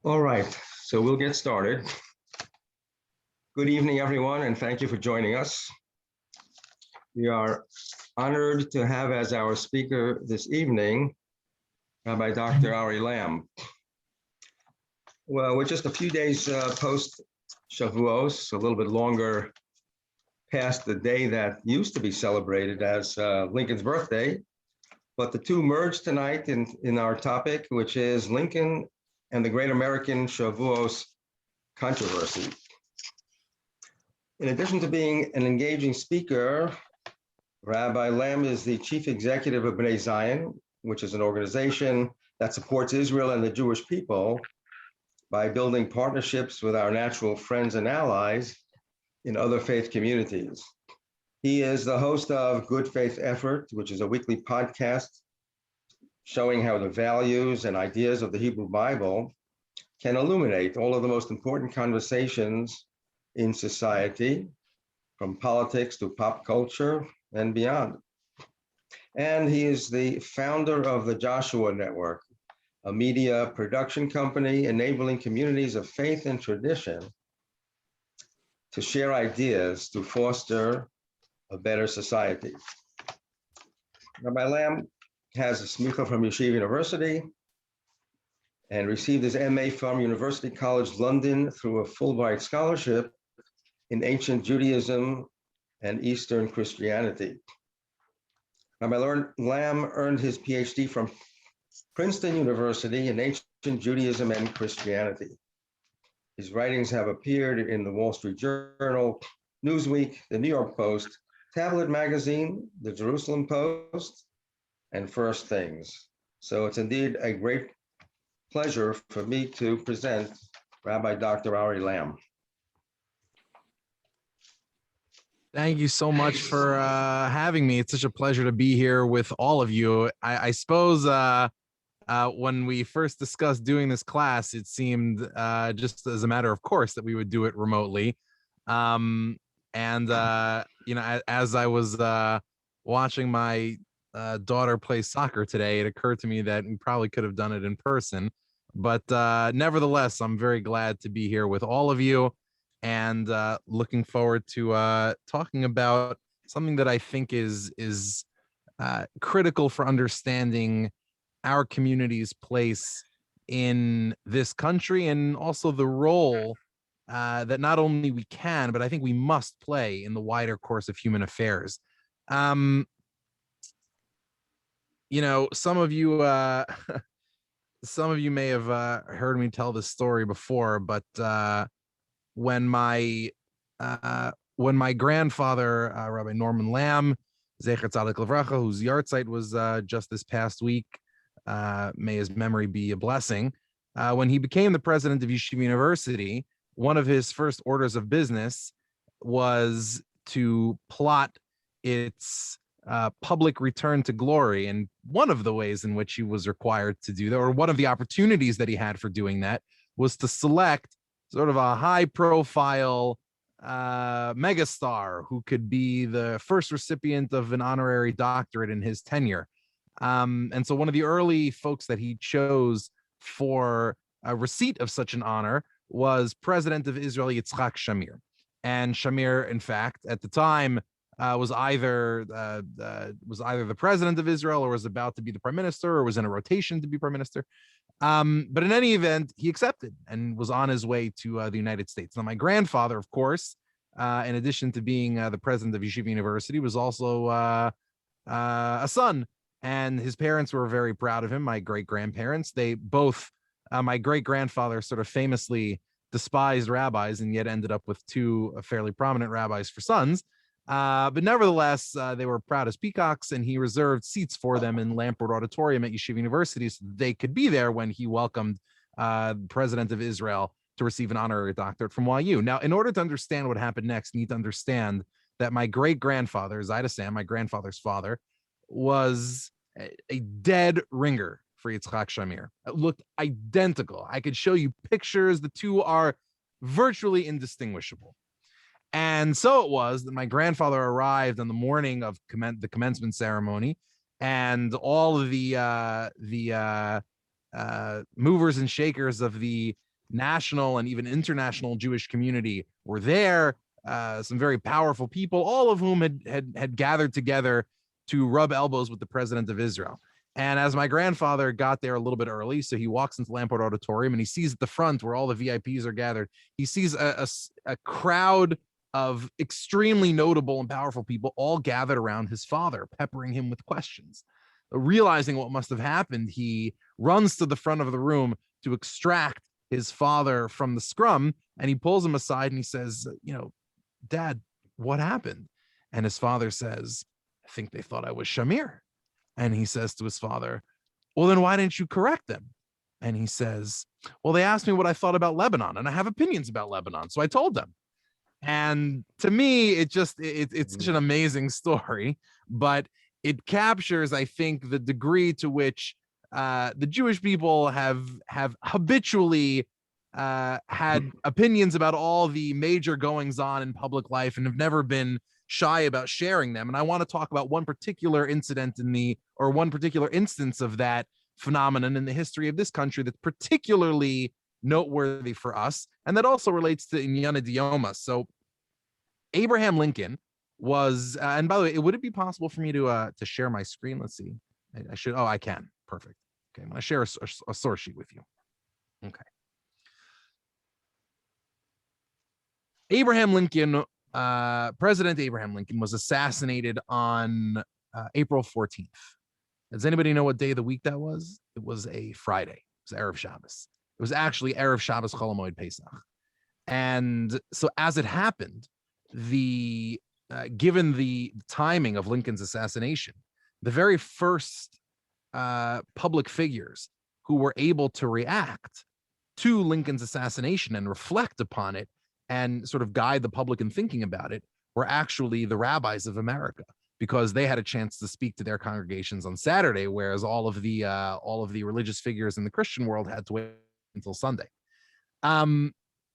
All right, so we'll get started. Good evening, everyone, and thank you for joining us. We are honored to have as our speaker this evening, Rabbi Dr. Ari Lamm. Well, we're just a few days post Shavuot, a little bit longer past the day that used to be celebrated as Lincoln's birthday, but the two merge tonight in our topic, which is Lincoln and the Great American Shavuot controversy. In addition to being an engaging speaker, Rabbi Lamm is the chief executive of B'nai Zion, which is an organization that supports Israel and the Jewish people by building partnerships with our natural friends and allies in other faith communities. He is the host of Good Faith Effort, which is a weekly podcast showing how the values and ideas of the Hebrew Bible can illuminate all of the most important conversations in society, from politics to pop culture and beyond. And he is the founder of the Joshua Network, a media production company enabling communities of faith and tradition to share ideas to foster a better society. Rabbi Lamm has a smicha from Yeshiva University and received his MA from University College London through a Fulbright scholarship in ancient Judaism and Eastern Christianity. Rabbi Lamm earned his PhD from Princeton University in ancient Judaism and Christianity. His writings have appeared in the Wall Street Journal, Newsweek, the New York Post, Tablet Magazine, the Jerusalem Post, and First Things. So it's indeed a great pleasure for me to present Rabbi Dr. Ari Lamm. Thank you so much for having me. It's such a pleasure to be here with all of you. I suppose when we first discussed doing this class, it seemed just as a matter of course that we would do it remotely. As I was watching my daughter play soccer today, it occurred to me that we probably could have done it in person. But nevertheless, I'm very glad to be here with all of you and looking forward to talking about something that I think is critical for understanding our community's place in this country, and also the role that not only we can, but I think we must play in the wider course of human affairs. Some of you may have heard me tell this story before, but when my grandfather, Rabbi Norman Lamm, Zecher Tzadik Levracha, whose yahrzeit was just this past week, may his memory be a blessing. When he became the president of Yeshiva University, one of his first orders of business was to plot its public return to glory. And one of the ways in which he was required to do that, or one of the opportunities that he had for doing that, was to select sort of a high-profile megastar who could be the first recipient of an honorary doctorate in his tenure. And so one of the early folks that he chose for a receipt of such an honor was President of Israel, Yitzhak Shamir. And Shamir, in fact, at the time, was either the president of Israel, or was about to be the prime minister, or was in a rotation to be prime minister. But in any event, he accepted and was on his way to the United States. Now, my grandfather, of course, in addition to being the president of Yeshiva University, was also a son, and his parents were very proud of him. My great-grandparents, they both, my great-grandfather sort of famously despised rabbis and yet ended up with two fairly prominent rabbis for sons. But nevertheless, they were proud as peacocks, and he reserved seats for them in Lamport Auditorium at Yeshiva University so they could be there when he welcomed the president of Israel to receive an honorary doctorate from YU. Now, in order to understand what happened next, you need to understand that my great-grandfather, Zaida Sam, my grandfather's father, was a dead ringer for Yitzhak Shamir. It looked identical. I could show you pictures. The two are virtually indistinguishable. And so it was that my grandfather arrived on the morning of the commencement ceremony, and all of the movers and shakers of the national and even international Jewish community were there. Some very powerful people, all of whom had gathered together to rub elbows with the president of Israel. And as my grandfather got there a little bit early, so he walks into Lamport Auditorium and he sees at the front where all the VIPs are gathered, he sees a crowd of extremely notable and powerful people all gathered around his father, peppering him with questions. Realizing what must have happened, he runs to the front of the room to extract his father from the scrum, and he pulls him aside and he says, Dad, what happened? And his father says, I think they thought I was Shamir. And he says to his father, well, then why didn't you correct them? And he says, well, they asked me what I thought about Lebanon, and I have opinions about Lebanon, so I told them. And to me, it's such an amazing story, but it captures, I think, the degree to which the Jewish people have habitually had opinions about all the major goings on in public life and have never been shy about sharing them. And I want to talk about one particular incident one particular instance of that phenomenon in the history of this country that's particularly noteworthy for us, and that also relates to Inyana Dioma. So Abraham Lincoln was, and by the way, would it be possible for me to share my screen? Let's see. I should. Oh, I can. Perfect. Okay, I'm going to share a source sheet with you. Okay. Abraham Lincoln, President Abraham Lincoln, was assassinated on April 14th. Does anybody know what day of the week that was? It was a Friday. It was Erev Shabbos. It was actually Erev Shabbos Chol HaMoed Pesach. And so as it happened, given the timing of Lincoln's assassination, the very first public figures who were able to react to Lincoln's assassination and reflect upon it and sort of guide the public in thinking about it were actually the rabbis of America, because they had a chance to speak to their congregations on Saturday, whereas all of the religious figures in the Christian world had to wait until Sunday. But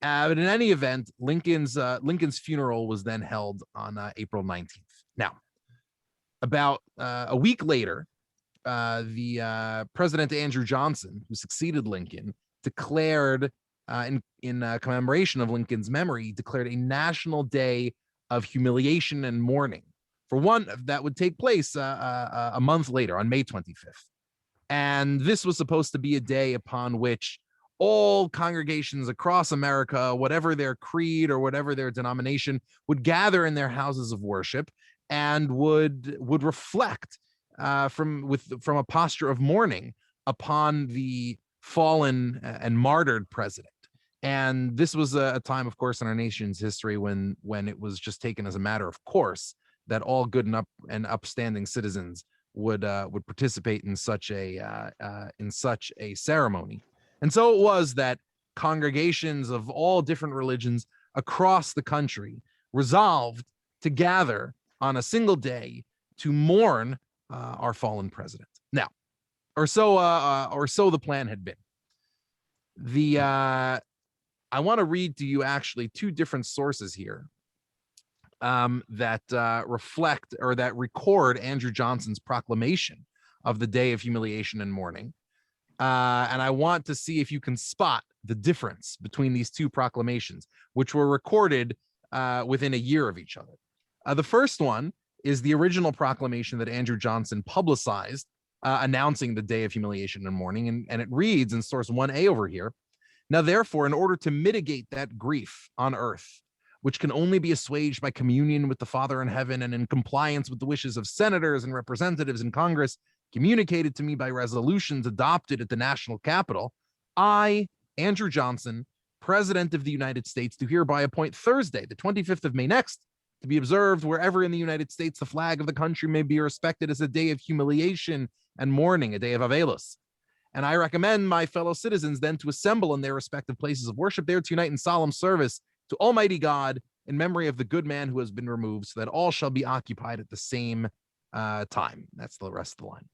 in any event, Lincoln's funeral was then held on April 19th. Now, about a week later, the President Andrew Johnson, who succeeded Lincoln, declared in commemoration of Lincoln's memory, declared a national day of humiliation and mourning for one that would take place a month later on May 25th. And this was supposed to be a day upon which all congregations across America, whatever their creed or whatever their denomination, would gather in their houses of worship and would reflect from a posture of mourning upon the fallen and martyred president. And this was a time, of course, in our nation's history when it was just taken as a matter of course that all good and upstanding citizens would participate in such a ceremony. And so it was that congregations of all different religions across the country resolved to gather on a single day to mourn our fallen president. Now, or so the plan had been. I want to read to you actually two different sources here that reflect or that record Andrew Johnson's proclamation of the Day of Humiliation and Mourning. And I want to see if you can spot the difference between these two proclamations, which were recorded within a year of each other. The first one is the original proclamation that Andrew Johnson publicized announcing the Day of Humiliation and Mourning. And it reads in source 1A over here, now therefore, in order to mitigate that grief on earth, which can only be assuaged by communion with the Father in heaven and in compliance with the wishes of senators and representatives in Congress, communicated to me by resolutions adopted at the national capital, I, Andrew Johnson, President of the United States, do hereby appoint Thursday, the 25th of May next, to be observed wherever in the United States the flag of the country may be respected as a day of humiliation and mourning, a day of Avelos. And I recommend my fellow citizens then to assemble in their respective places of worship there to unite in solemn service to Almighty God in memory of the good man who has been removed, so that all shall be occupied at the same time. That's the rest of the line.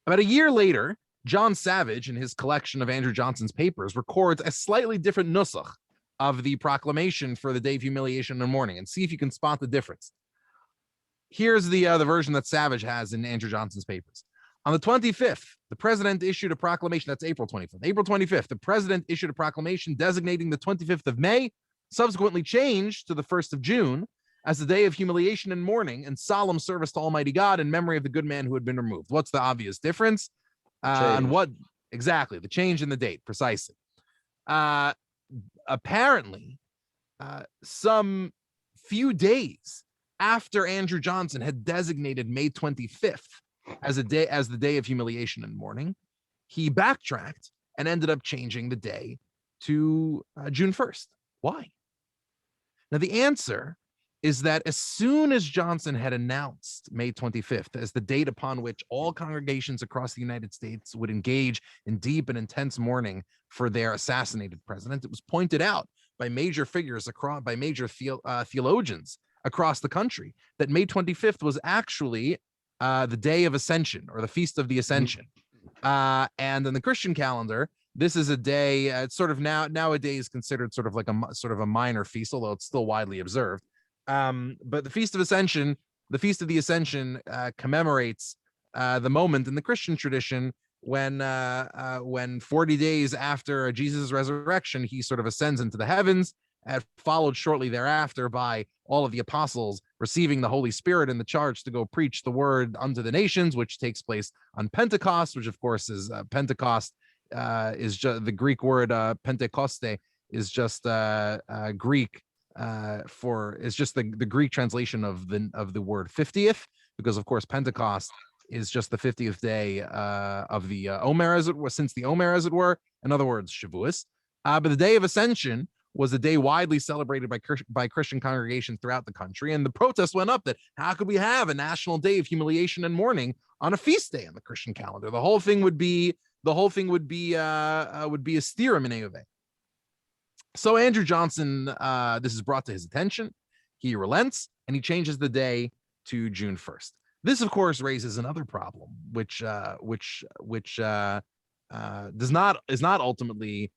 About a year later, John Savage, in his collection of Andrew Johnson's papers, records a slightly different nusach of the proclamation for the Day of Humiliation and Mourning, and see if you can spot the difference. Here's the version that Savage has in Andrew Johnson's papers. On the 25th, the president issued a proclamation. That's April 25th. April 25th, the president issued a proclamation designating the 25th of May, subsequently changed to the 1st of June, as the day of humiliation and mourning and solemn service to Almighty God in memory of the good man who had been removed. What's the obvious difference? And what exactly? The change in the date, precisely. Apparently, some few days after Andrew Johnson had designated May 25th as the day of humiliation and mourning, he backtracked and ended up changing the day to June 1st. Why? Now, the answer is that as soon as Johnson had announced May 25th as the date upon which all congregations across the United States would engage in deep and intense mourning for their assassinated president, it was pointed out by major figures by major theologians across the country that May 25th was actually the day of Ascension, or the Feast of the Ascension. And in the Christian calendar, this is a day, it's sort of nowadays considered sort of like a minor feast, although it's still widely observed. But the Feast of Ascension, the Feast of the Ascension, commemorates the moment in the Christian tradition when 40 days after Jesus' resurrection, he sort of ascends into the heavens, and followed shortly thereafter by all of the apostles receiving the Holy Spirit and the charge to go preach the word unto the nations, which takes place on Pentecost, which of course is Pentecost is just the Greek word Pentekoste is just Greek is just the Greek translation of the word 50th, because of course Pentecost is just the 50th day of the Omer, as it was, since the Omer, as it were. In other words, Shavuot. But the day of Ascension was a day widely celebrated by Christian congregations throughout the country, and the protest went up that how could we have a national day of humiliation and mourning on a feast day on the Christian calendar? The whole thing would be a steerum in Eove. So Andrew Johnson, this is brought to his attention. He relents and he changes the day to June 1st. This, of course, raises another problem, which does not ultimately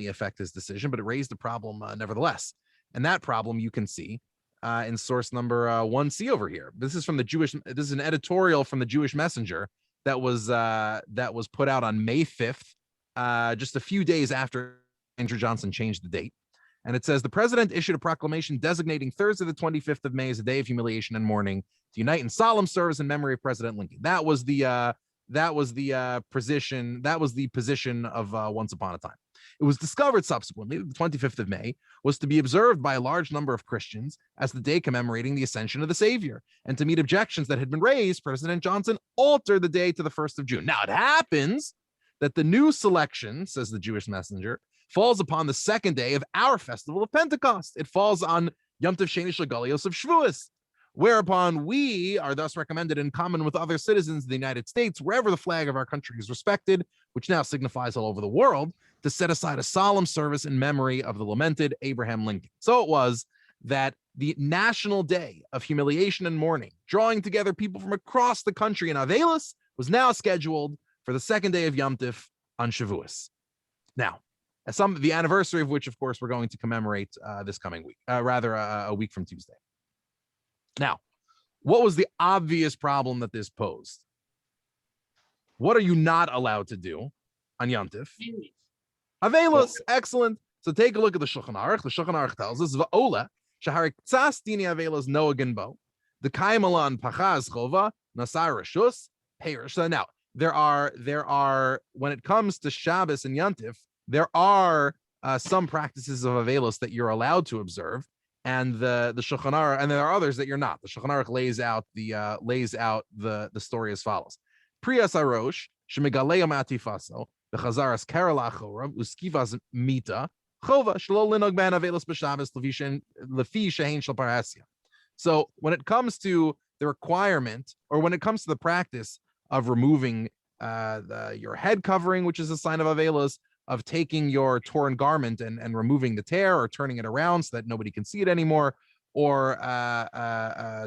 affect his decision, but it raised a problem nevertheless. And that problem you can see in source number 1C over here. This is an editorial from the Jewish Messenger that was put out on May 5th, just a few days after Andrew Johnson changed the date. And it says, the president issued a proclamation designating Thursday, the 25th of May as a day of humiliation and mourning to unite in solemn service in memory of President Lincoln. That was the position of Once Upon a Time. It was discovered subsequently that the 25th of May was to be observed by a large number of Christians as the day commemorating the ascension of the Savior. And to meet objections that had been raised, President Johnson altered the day to the 1st of June. Now, it happens that the new selection, says the Jewish Messenger, falls upon the second day of our festival of Pentecost. It falls on Yom Tov Sheni Shel Galios of Shavuos, whereupon we are thus recommended, in common with other citizens of the United States, wherever the flag of our country is respected, which now signifies all over the world, to set aside a solemn service in memory of the lamented Abraham Lincoln. So it was that the national day of humiliation and mourning, drawing together people from across the country in Avelis, was now scheduled for the second day of Yom Tov on Shavuos. Now, the anniversary of which, of course, we're going to commemorate this coming week, a week from Tuesday. Now, what was the obvious problem that this posed? What are you not allowed to do on Yom Tov? Avelos, excellent. So take a look at the Shulchan Aruch. The Shulchan Aruch tells us, Va'ola, shaharik tzas dini avelos noagin bo, the kaimalan pachaz chova, nasar rashus, perish. So now, there are, when it comes to Shabbos and Yom Tov, there are some practices of Avelos that you're allowed to observe, and the Shulchan Aruch, and there are others that you're not. The Shulchan Aruch lays out the story as follows: Priyas Arosh shemigaleya matifaso bechazaras karela achora uskivas mita chova shlo linog ban Avelos b'Shabbos lefi shehein shel parasya. So when it comes to the requirement, or when it comes to the practice of removing your head covering, which is a sign of Avelos, of taking your torn garment and removing the tear or turning it around so that nobody can see it anymore, or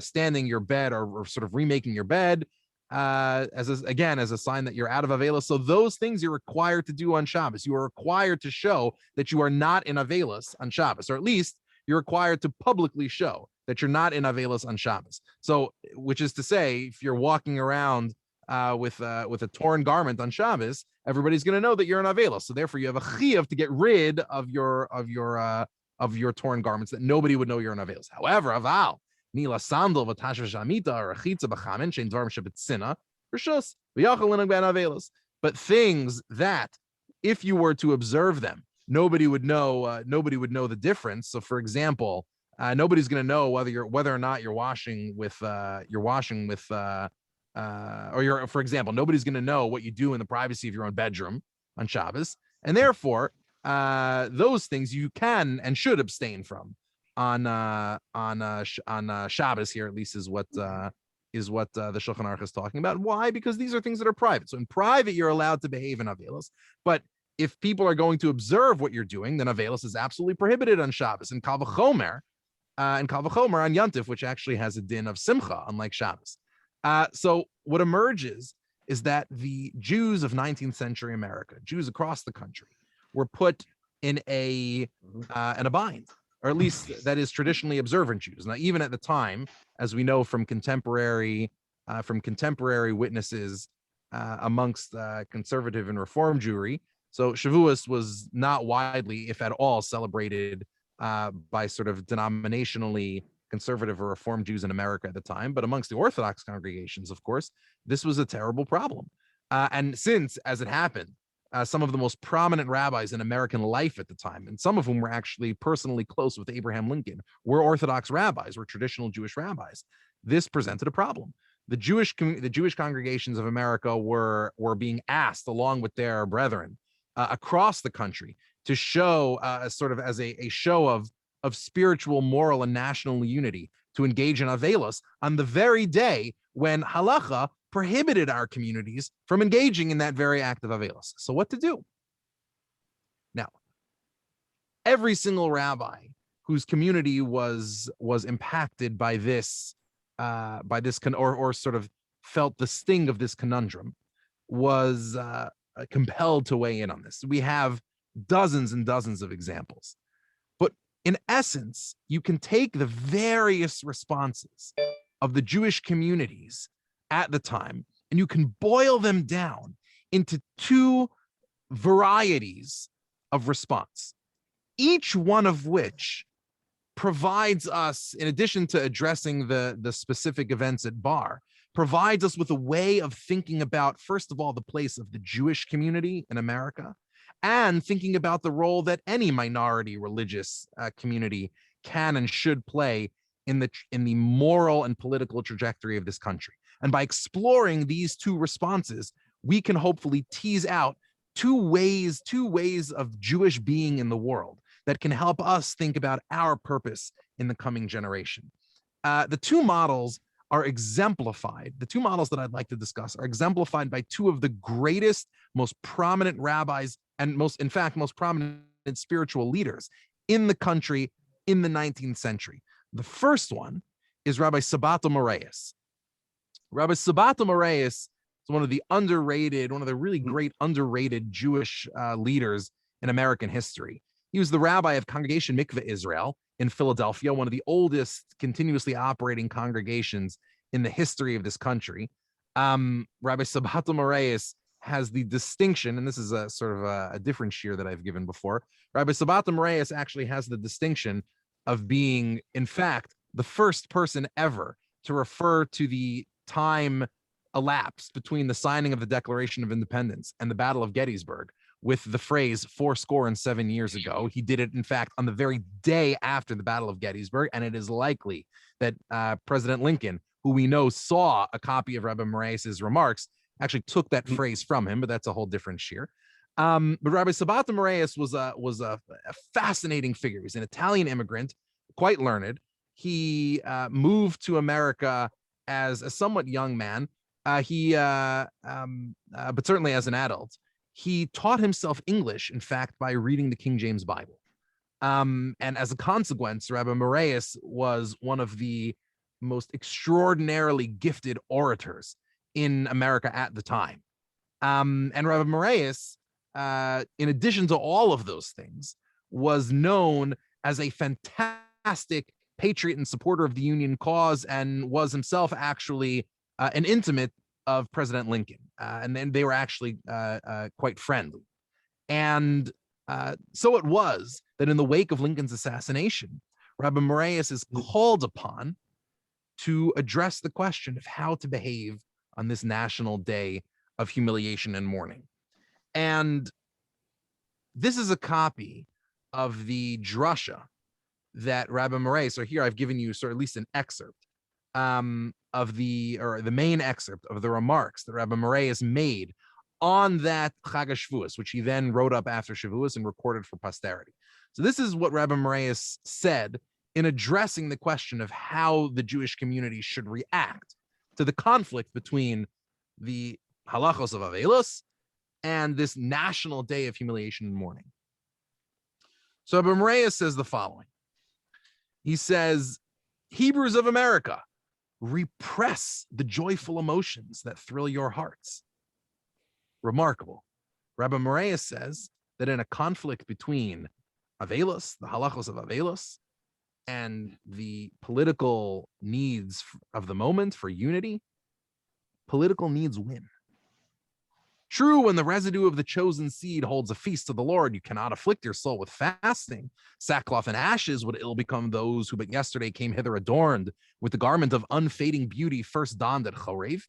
standing your bed, or sort of remaking your bed as a sign that you're out of Avelos. So those things you're required to do on Shabbos. You are required to show that you are not in Avelos on Shabbos, or at least you're required to publicly show that you're not in Avelos on Shabbos. So, which is to say, if you're walking around with a torn garment on Shabbos, everybody's going to know that you're an Avelos. So therefore, you have a chiyuv to get rid of your torn garments, that nobody would know you're an Avelos. However, aval nila sandal v'tashva shamita or a chitza b'chamen shein dvarim shebetzina rishus v'yachal linag ben Avelos. But things that, if you were to observe them, nobody would know. Nobody would know the difference. So, for example, nobody's going to know whether or not you're washing with or you're, for example, nobody's going to know what you do in the privacy of your own bedroom on Shabbos, and therefore, those things you can and should abstain from on Shabbos. Here, at least, is what the Shulchan Aruch is talking about. Why? Because these are things that are private. So in private, you're allowed to behave in Avelos, but if people are going to observe what you're doing, then Avelos is absolutely prohibited on Shabbos. And Kal V'chomer on Yantif, which actually has a din of Simcha, unlike Shabbos. So what emerges is that the Jews of 19th century America, Jews across the country, were put in a bind, or at least that is traditionally observant Jews. Now, even at the time, as we know from contemporary witnesses amongst conservative and Reform Jewry, so Shavuos was not widely, if at all, celebrated by sort of denominationally conservative or Reform Jews in America at the time. But amongst the Orthodox congregations, of course, this was a terrible problem. And since, as it happened, some of the most prominent rabbis in American life at the time, and some of whom were actually personally close with Abraham Lincoln, were Orthodox rabbis, were traditional Jewish rabbis, this presented a problem. The Jewish congregations of America were being asked, along with their brethren across the country, to show sort of as a show of spiritual, moral, and national unity, to engage in Avelos on the very day when halacha prohibited our communities from engaging in that very act of Avelos. So what to do? Now, every single rabbi whose community was impacted by this, or sort of felt the sting of this conundrum, was compelled to weigh in on this. We have dozens and dozens of examples. But in essence, you can take the various responses of the Jewish communities at the time, and you can boil them down into two varieties of response, each one of which provides us, in addition to addressing the specific events at Bar, provides us with a way of thinking about, first of all, the place of the Jewish community in America, and thinking about the role that any minority religious community can and should play in the moral and political trajectory of this country. And by exploring these two responses, we can hopefully tease out two ways of Jewish being in the world that can help us think about our purpose in the coming generation. The two models are exemplified. The two models that I'd like to discuss are exemplified by two of the greatest, most prominent rabbis and most prominent spiritual leaders in the country in the 19th century. The first one is Rabbi Sabato Moraeus. Rabbi Sabato Moraeus is one of the really great underrated Jewish leaders in American history. He was the rabbi of Congregation Mikveh Israel in Philadelphia, one of the oldest continuously operating congregations in the history of this country. Rabbi Sabato Moraeus has the distinction, and this is a sort of a different shiur that I've given before. Rabbi Sabato Moraeus actually has the distinction of being, in fact, the first person ever to refer to the time elapsed between the signing of the Declaration of Independence and the Battle of Gettysburg with the phrase 77 years ago. He did it, in fact, on the very day after the Battle of Gettysburg, and it is likely that President Lincoln, who we know saw a copy of Rabbi Moraeus's remarks, actually took that phrase from him, but that's a whole different shiur. But Rabbi Sabato Moraeus was a fascinating figure. He's an Italian immigrant, quite learned. He moved to America as a somewhat young man, but certainly as an adult. He taught himself English, in fact, by reading the King James Bible. And as a consequence, Rabbi Moraeus was one of the most extraordinarily gifted orators in America at the time. And Rabbi Moraeus, in addition to all of those things, was known as a fantastic patriot and supporter of the Union cause, and was himself actually an intimate of President Lincoln, and then they were actually quite friendly. And so it was that in the wake of Lincoln's assassination, Rabbi Moraeus is called upon to address the question of how to behave on this national day of humiliation and mourning. And this is a copy of the drasha that Rabbi Moraeus, or here I've given you sort of at least an excerpt of the main excerpt of the remarks that Rabbi Moraeus made on that Chag HaShavuos, which he then wrote up after Shavuos and recorded for posterity. So this is what Rabbi Moraeus said in addressing the question of how the Jewish community should react to the conflict between the halachos of Avelos and this national day of humiliation and mourning. So Rabbi Moraeus says the following. He says, Hebrews of America, repress the joyful emotions that thrill your hearts. Remarkable. Rabbi Moraeus says that in a conflict between Avelos, the halachos of Avelos, and the political needs of the moment for unity, political needs win. True, when the residue of the chosen seed holds a feast to the Lord, you cannot afflict your soul with fasting. Sackcloth and ashes would ill become those who but yesterday came hither adorned with the garment of unfading beauty first donned at Chorev.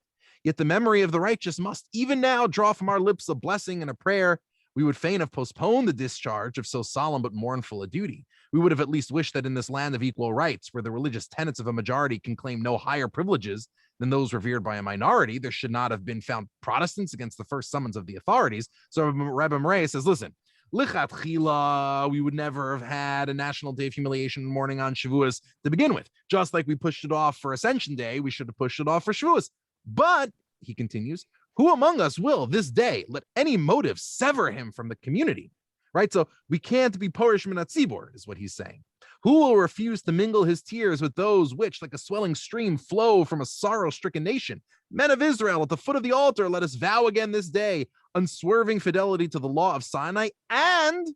Yet the memory of the righteous must even now draw from our lips a blessing and a prayer. We would fain have postponed the discharge of so solemn but mournful a duty. We would have at least wished that in this land of equal rights, where the religious tenets of a majority can claim no higher privileges than those revered by a minority, there should not have been found Protestants against the first summons of the authorities. So Rabbi Moraeus says, listen, lichatchila, we would never have had a national day of humiliation and mourning on Shavuos to begin with. Just like we pushed it off for Ascension Day, we should have pushed it off for Shavuos. But, he continues, who among us will this day let any motive sever him from the community? Right? So we can't be porish min hatzibur, is what he's saying. Who will refuse to mingle his tears with those which, like a swelling stream, flow from a sorrow-stricken nation? Men of Israel, at the foot of the altar, let us vow again this day unswerving fidelity to the law of Sinai and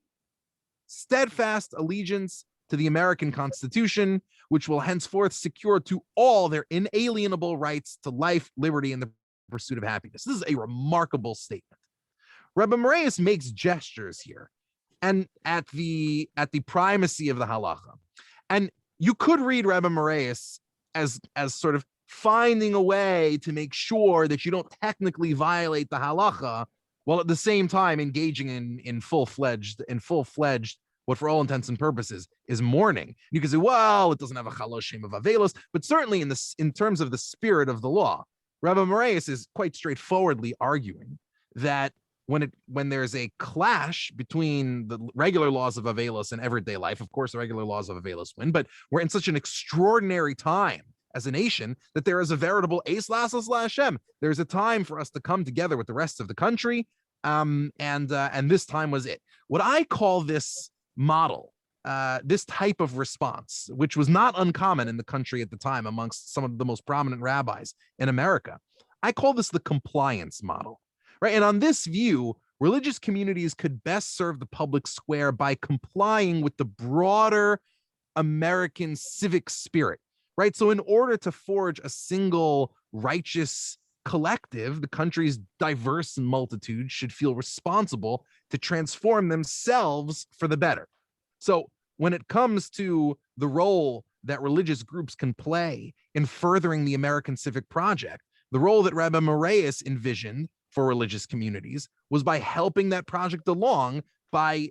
steadfast allegiance to the American Constitution, which will henceforth secure to all their inalienable rights to life, liberty, and the pursuit of happiness. This is a remarkable statement. Rabbi Moraeus makes gestures here and at the primacy of the halacha. And you could read Rabbi Moraeus as sort of finding a way to make sure that you don't technically violate the halacha while at the same time engaging in full-fledged, what for all intents and purposes is mourning. You can say, well, it doesn't have a chaloshim of avelos, but certainly in terms of the spirit of the law, Rabbi Moraeus is quite straightforwardly arguing that when there's a clash between the regular laws of Avelos and everyday life, of course, the regular laws of Avelos win, but we're in such an extraordinary time as a nation that there is a veritable Eis Lasos LaHashem. There's a time for us to come together with the rest of the country, and this time was it. What I call this model, this type of response, which was not uncommon in the country at the time amongst some of the most prominent rabbis in America, I call this the compliance model. Right. And on this view, religious communities could best serve the public square by complying with the broader American civic spirit. Right. So in order to forge a single righteous collective, the country's diverse multitude should feel responsible to transform themselves for the better. So when it comes to the role that religious groups can play in furthering the American civic project, the role that Rabbi Moraeus envisioned for religious communities was by helping that project along by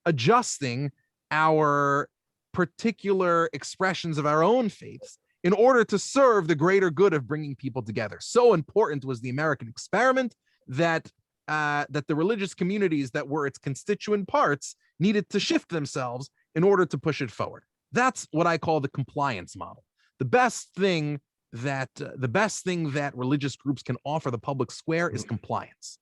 adjusting our particular expressions of our own faiths in order to serve the greater good of bringing people together. So important was the American experiment that the religious communities that were its constituent parts needed to shift themselves in order to push it forward. That's what I call the compliance model. The best thing that religious groups can offer the public square is compliance.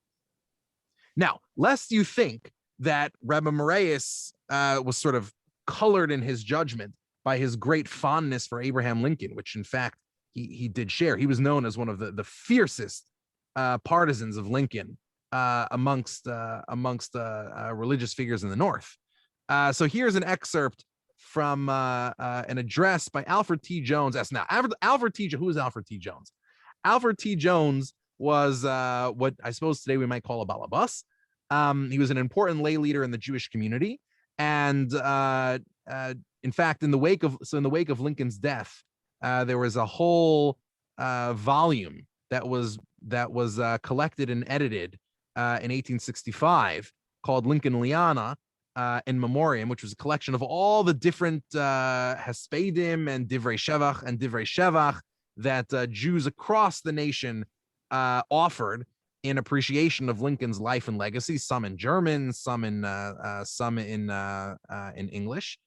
Now, lest you think that Rabbi Moraeus was sort of colored in his judgment by his great fondness for Abraham Lincoln, which in fact he did share. He was known as one of the fiercest partisans of Lincoln amongst religious figures in the North. So here's an excerpt from an address by Alfred T Jones. Now, Alfred T. Who is Alfred T Jones? Alfred T Jones was what I suppose today we might call a balabas. He was an important lay leader in the Jewish community, and in fact, in the wake of Lincoln's death, there was a whole volume that was collected and edited in 1865 called Lincoln Liana in Memoriam, which was a collection of all the different Hespedim and Divrei Shevach that Jews across the nation offered in appreciation of Lincoln's life and legacy. Some in German, some in English.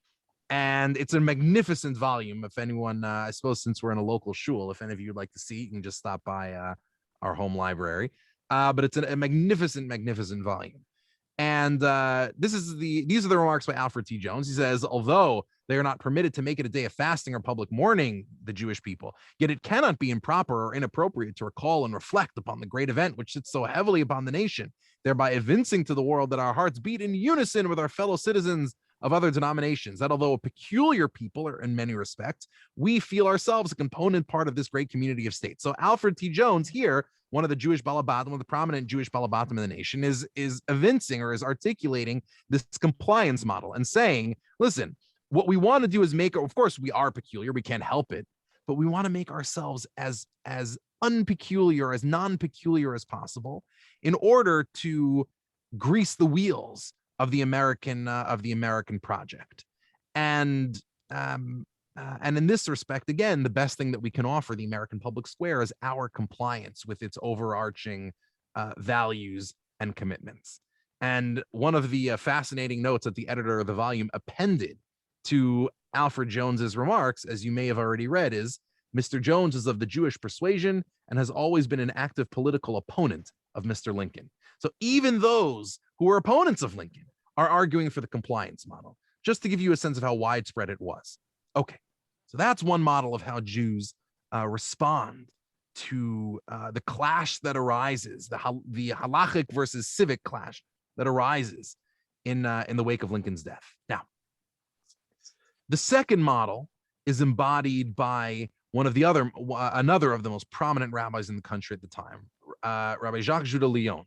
And it's a magnificent volume. If anyone, I suppose since we're in a local shul, if any of you would like to see, you can just stop by our home library. But it's a magnificent, magnificent volume. And these are the remarks by Alfred T. Jones. He says, although they are not permitted to make it a day of fasting or public mourning, the Jewish people, yet it cannot be improper or inappropriate to recall and reflect upon the great event which sits so heavily upon the nation, thereby evincing to the world that our hearts beat in unison with our fellow citizens of other denominations, that although a peculiar people are in many respects, we feel ourselves a component part of this great community of states. So Alfred T. Jones here, one of the Jewish balabatim, one of the prominent Jewish balabatim in the nation, is evincing or is articulating this compliance model and saying, listen, what we want to do is make, of course, we are peculiar, we can't help it, but we want to make ourselves as unpeculiar, as non-peculiar as possible in order to grease the wheels of the American project. And in this respect, again, the best thing that we can offer the American public square is our compliance with its overarching values and commitments. And one of the fascinating notes that the editor of the volume appended to Alfred Jones's remarks, as you may have already read, is Mr. Jones is of the Jewish persuasion and has always been an active political opponent of Mr. Lincoln. So even those who were opponents of Lincoln are arguing for the compliance model, just to give you a sense of how widespread it was. Okay, so that's one model of how Jews respond to the clash that arises, the halachic versus civic clash that arises in the wake of Lincoln's death. Now, the second model is embodied by another of the most prominent rabbis in the country at the time, Rabbi Jacques Judah Lyon.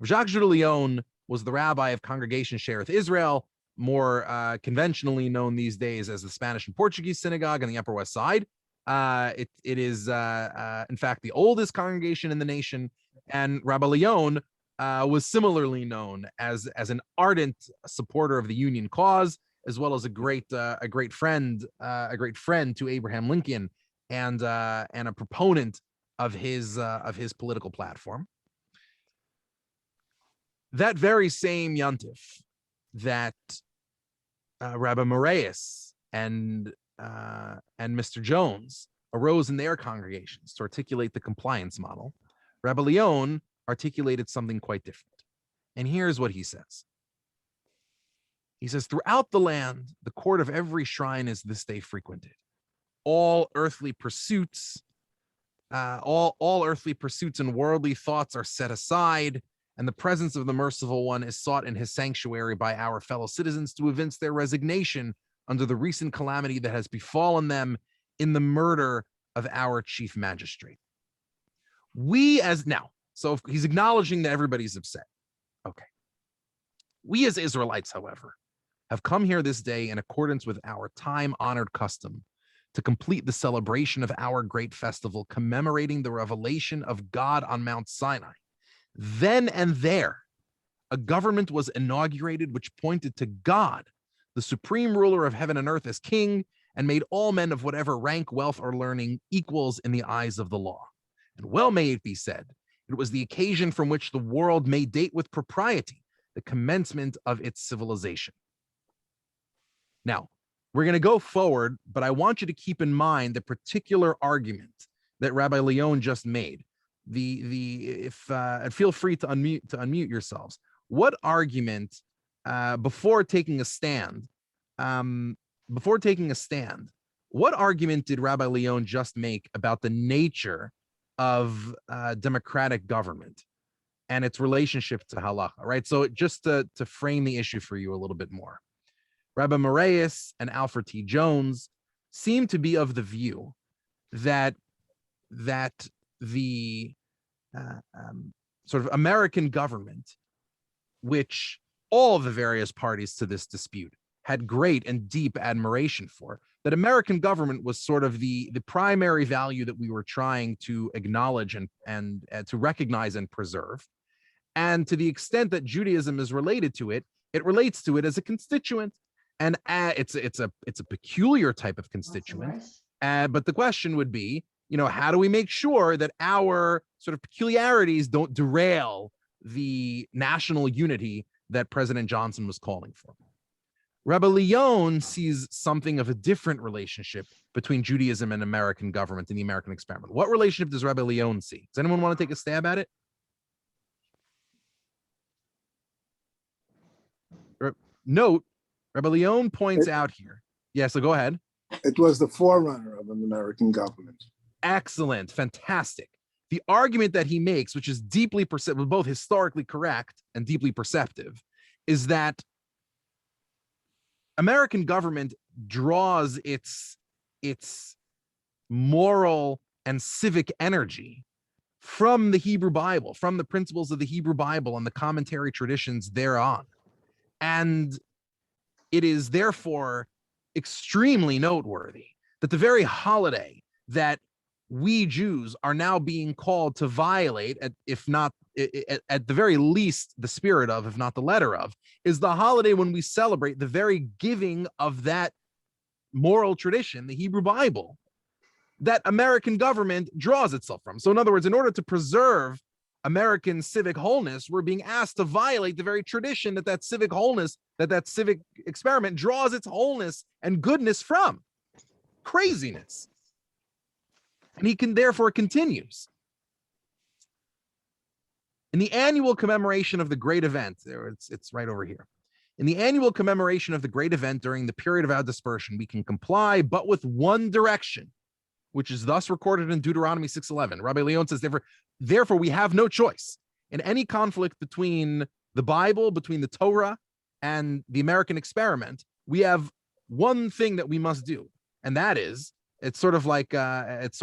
Jacques Judah Lyon was the rabbi of Congregation Shereth Israel, more conventionally known these days as the Spanish and Portuguese synagogue on the Upper West Side. It is, in fact, the oldest congregation in the nation, and Rabbi Lyon was similarly known as an ardent supporter of the Union cause, as well as a great friend to Abraham Lincoln, and a proponent of his political platform. That very same Yontif that Rabbi Moraeus and Mr. Jones arose in their congregations to articulate the compliance model, Rabbi Lyon articulated something quite different. And here's what he says. He says, throughout the land, the court of every shrine is this day frequented. All earthly pursuits, all earthly pursuits and worldly thoughts are set aside, and the presence of the merciful one is sought in his sanctuary by our fellow citizens to evince their resignation under the recent calamity that has befallen them in the murder of our chief magistrate. So he's acknowledging that everybody's upset. Okay. We as Israelites, however, have come here this day in accordance with our time-honored custom to complete the celebration of our great festival, commemorating the revelation of God on Mount Sinai. Then and there, a government was inaugurated which pointed to God, the supreme ruler of heaven and earth, as king, and made all men of whatever rank, wealth, or learning equals in the eyes of the law. And well may it be said, it was the occasion from which the world may date with propriety the commencement of its civilization. Now, we're going to go forward, but I want you to keep in mind the particular argument that Rabbi Lyon just made. Feel free to unmute yourselves. What argument before taking a stand? What argument did Rabbi Lyon just make about the nature of democratic government and its relationship to halacha? Right. So just to frame the issue for you a little bit more, Rabbi Moraeus and Alfred T. Jones seem to be of the view that the sort of American government, which all the various parties to this dispute had great and deep admiration for, that American government was sort of the primary value that we were trying to acknowledge and to recognize and preserve. And to the extent that Judaism is related to it, it relates to it as a constituent. And it's a peculiar type of constituent. But the question would be, how do we make sure that our sort of peculiarities don't derail the national unity that President Johnson was calling for? Rabbi Leon sees something of a different relationship between Judaism and American government in the American experiment. What relationship does Rabbi Leon see? Does anyone want to take a stab at it? Note, Rabbi Leon points out here. Yeah, so go ahead. It was the forerunner of an American government. Excellent, fantastic. The argument that he makes, which is deeply both historically correct and deeply perceptive, is that American government draws its moral and civic energy from the Hebrew Bible, from the principles of the Hebrew Bible and the commentary traditions thereon. And it is therefore extremely noteworthy that the very holiday that we Jews are now being called to violate, at the very least the spirit of, if not the letter of, is the holiday when we celebrate the very giving of that moral tradition, the Hebrew Bible, that American government draws itself from. So in other words, in order to preserve American civic wholeness, we're being asked to violate the very tradition that civic wholeness, that civic experiment draws its wholeness and goodness from. Craziness. And he can therefore continues. In the annual commemoration of the great event, it's right over here. In the annual commemoration of the great event during the period of our dispersion, we can comply but with one direction, which is thus recorded in Deuteronomy 6:11. Rabbi Leon says, therefore, we have no choice. In any conflict between the Bible, between the Torah, and the American experiment, we have one thing that we must do, and that is, it's sort of like how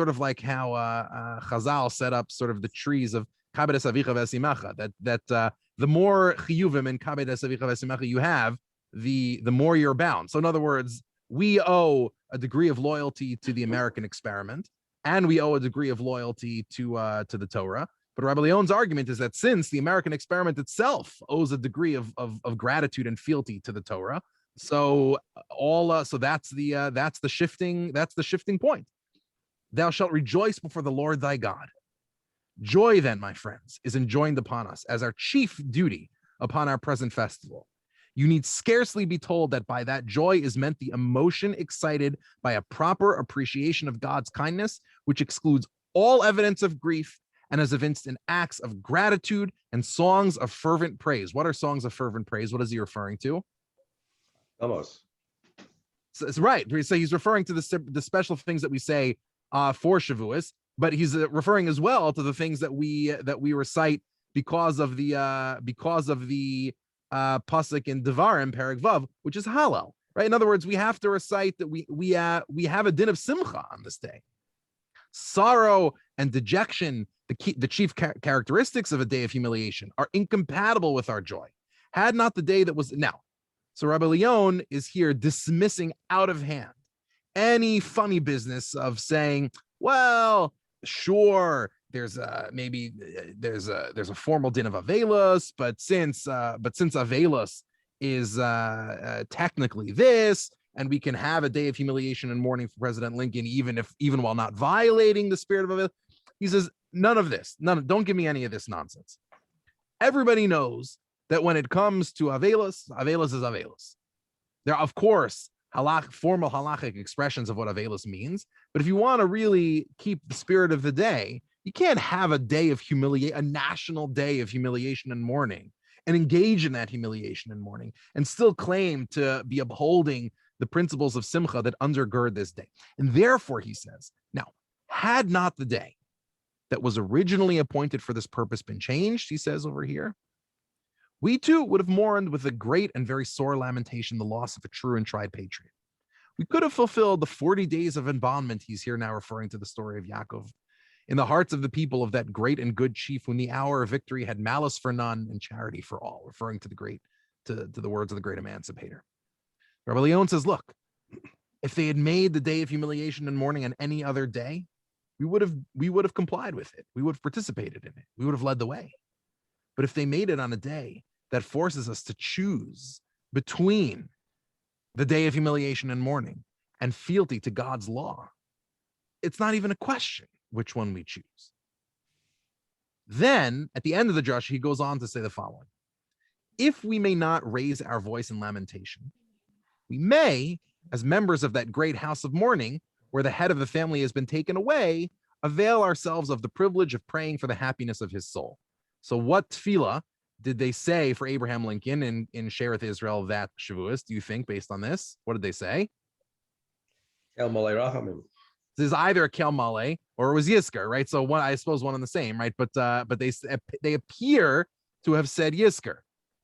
Chazal set up sort of the trees of Kabed Avicha V'Esimacha, that the more chiyuvim in Kabed Avicha V'Esimacha you have, the more you're bound. So in other words, we owe a degree of loyalty to the American experiment, and we owe a degree of loyalty to the Torah. But Rabbi Leon's argument is that since the American experiment itself owes a degree of gratitude and fealty to the Torah, so that's the shifting point. Thou shalt rejoice before the Lord thy God. Joy, then, my friends, is enjoined upon us as our chief duty upon our present festival. You need scarcely be told that by that joy is meant the emotion excited by a proper appreciation of God's kindness, which excludes all evidence of grief and is evinced in acts of gratitude and songs of fervent praise. What are songs of fervent praise? What is he referring to? Almost. So it's right. So he's referring to the special things that we say for Shavuos, but he's referring as well to the things that we recite because of the pasuk in Devarim, Perek Vav, which is Hallel, right? In other words, we have to recite that we have a din of simcha on this day. Sorrow and dejection, the chief characteristics of a day of humiliation, are incompatible with our joy. Had not the day that was now. So Rabbi Leon is here dismissing out of hand any funny business of saying, well, sure, there's a formal din of Avelos, but since Avelos is technically this, and we can have a day of humiliation and mourning for President Lincoln, even while not violating the spirit of Avelos, he says none of this. Don't give me any of this nonsense. Everybody knows that when it comes to Avelos, Avelos is Avelos. There are, of course, formal halachic expressions of what Avelos means, but if you want to really keep the spirit of the day, you can't have a day of a national day of humiliation and mourning, and engage in that humiliation and mourning, and still claim to be upholding the principles of simcha that undergird this day. And therefore, he says, now, had not the day that was originally appointed for this purpose been changed, he says over here, we too would have mourned with a great and very sore lamentation the loss of a true and tried patriot. We could have fulfilled the 40 days of embalmment, he's here now referring to the story of Yaakov, in the hearts of the people of that great and good chief, when the hour of victory had malice for none and charity for all, referring to the words of the great emancipator. Rabbi Leon says, look, if they had made the day of humiliation and mourning on any other day, we would have complied with it. We would have participated in it. We would have led the way. But if they made it on a day that forces us to choose between the day of humiliation and mourning and fealty to God's law, it's not even a question which one we choose. Then, at the end of the drush, he goes on to say the following: if we may not raise our voice in lamentation, we may, as members of that great house of mourning, where the head of the family has been taken away, avail ourselves of the privilege of praying for the happiness of his soul. So what tefillah did they say for Abraham Lincoln in Shearith Israel that Shavuos, do you think, based on this? What did they say? El Malei Rachamim. This is either a Kel Male or it was Yisker, right? So one, I suppose one and the same, right? But they appear to have said Yisker,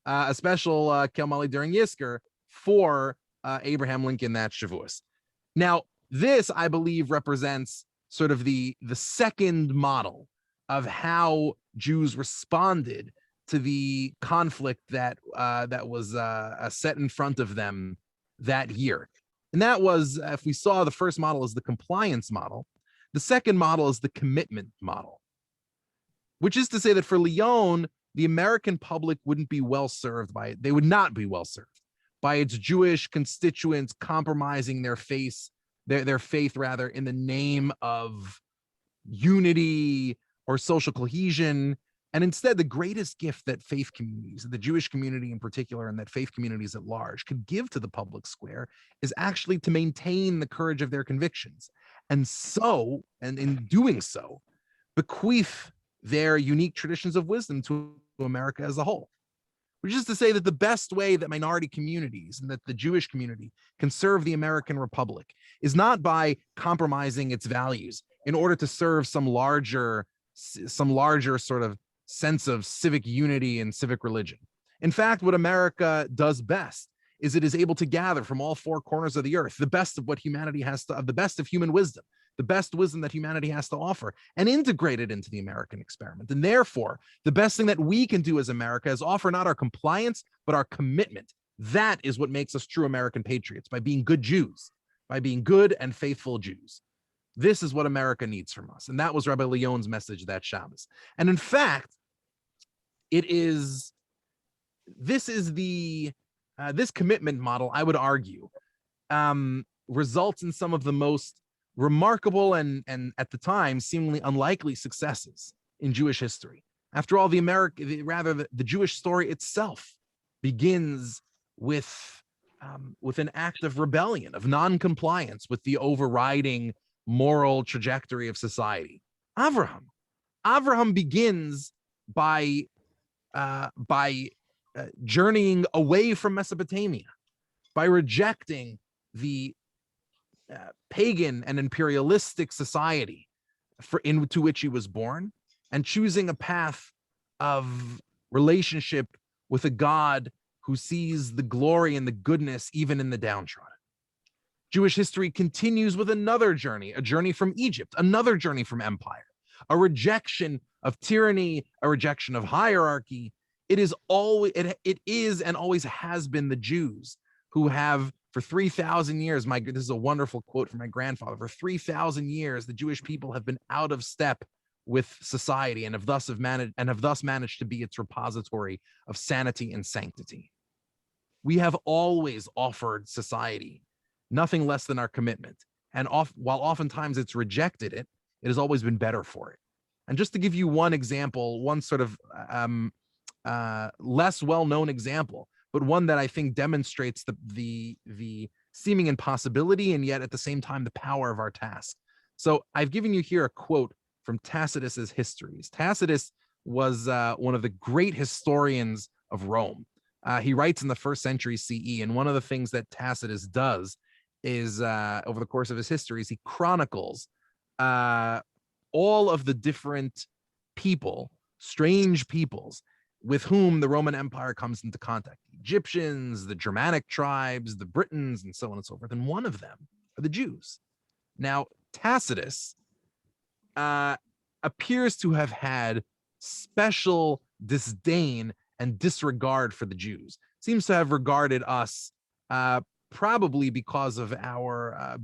a special Kel Male during Yisker for Abraham Lincoln, that Shavuos. Now, this, I believe, represents sort of the second model of how Jews responded to the conflict that was set in front of them that year. And that was, if we saw the first model as the compliance model, the second model is the commitment model, which is to say that for Leon, the American public wouldn't be well served by it. They would not be well served by its Jewish constituents compromising their faith rather, in the name of unity or social cohesion. And instead, the greatest gift that faith communities, the Jewish community in particular, and that faith communities at large could give to the public square is actually to maintain the courage of their convictions. And in doing so, bequeath their unique traditions of wisdom to America as a whole. Which is to say that the best way that minority communities and that the Jewish community can serve the American Republic is not by compromising its values in order to serve some larger sort of sense of civic unity and civic religion. In fact, what America does best is it is able to gather from all four corners of the earth the best of what humanity has to, the best of human wisdom, the best wisdom that humanity has to offer, and integrate it into the American experiment. And therefore, the best thing that we can do as America is offer not our compliance, but our commitment. That is what makes us true American patriots, by being good Jews, by being good and faithful Jews. This is what America needs from us. And that was Rabbi Leon's message that Shabbos. And in fact, this commitment model, I would argue, results in some of the most remarkable and at the time seemingly unlikely successes in Jewish history. After all, the Jewish story itself begins with an act of rebellion, of non-compliance with the overriding moral trajectory of society. Avraham begins by journeying away from Mesopotamia, by rejecting the pagan and imperialistic society into which he was born, and choosing a path of relationship with a God who sees the glory and the goodness even in the downtrodden. Jewish history continues with another journey, a journey from Egypt, another journey from empire, a rejection of tyranny, a rejection of hierarchy. It is and always has been the Jews who have, for 3,000 years, this is a wonderful quote from my grandfather, for 3,000 years, the Jewish people have been out of step with society and have thus managed to be its repository of sanity and sanctity. We have always offered society nothing less than our commitment. And while oftentimes it's rejected it, it has always been better for it. And just to give you one example, one sort of less well-known example, but one that I think demonstrates the seeming impossibility and yet at the same time the power of our task. So I've given you here a quote from Tacitus's Histories. Tacitus was one of the great historians of Rome. He writes in the 1st century CE, and one of the things that Tacitus does is over the course of his histories, he chronicles all of the different people, strange peoples, with whom the Roman Empire comes into contact. The Egyptians, the Germanic tribes, the Britons, and so on and so forth. And one of them are the Jews. Now, Tacitus appears to have had special disdain and disregard for the Jews. Seems to have regarded us probably because of how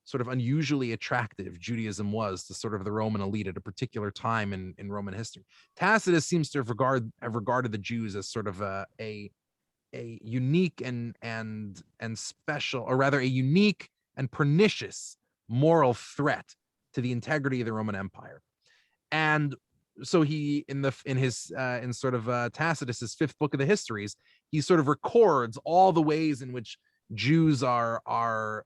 sort of unusually attractive Judaism was to sort of the Roman elite at a particular time in Roman history. Tacitus seems to have regarded the Jews as sort of a unique and special, or rather a unique and pernicious moral threat to the integrity of the Roman Empire. And so he, in Tacitus's fifth book of the histories, he sort of records all the ways in which Jews are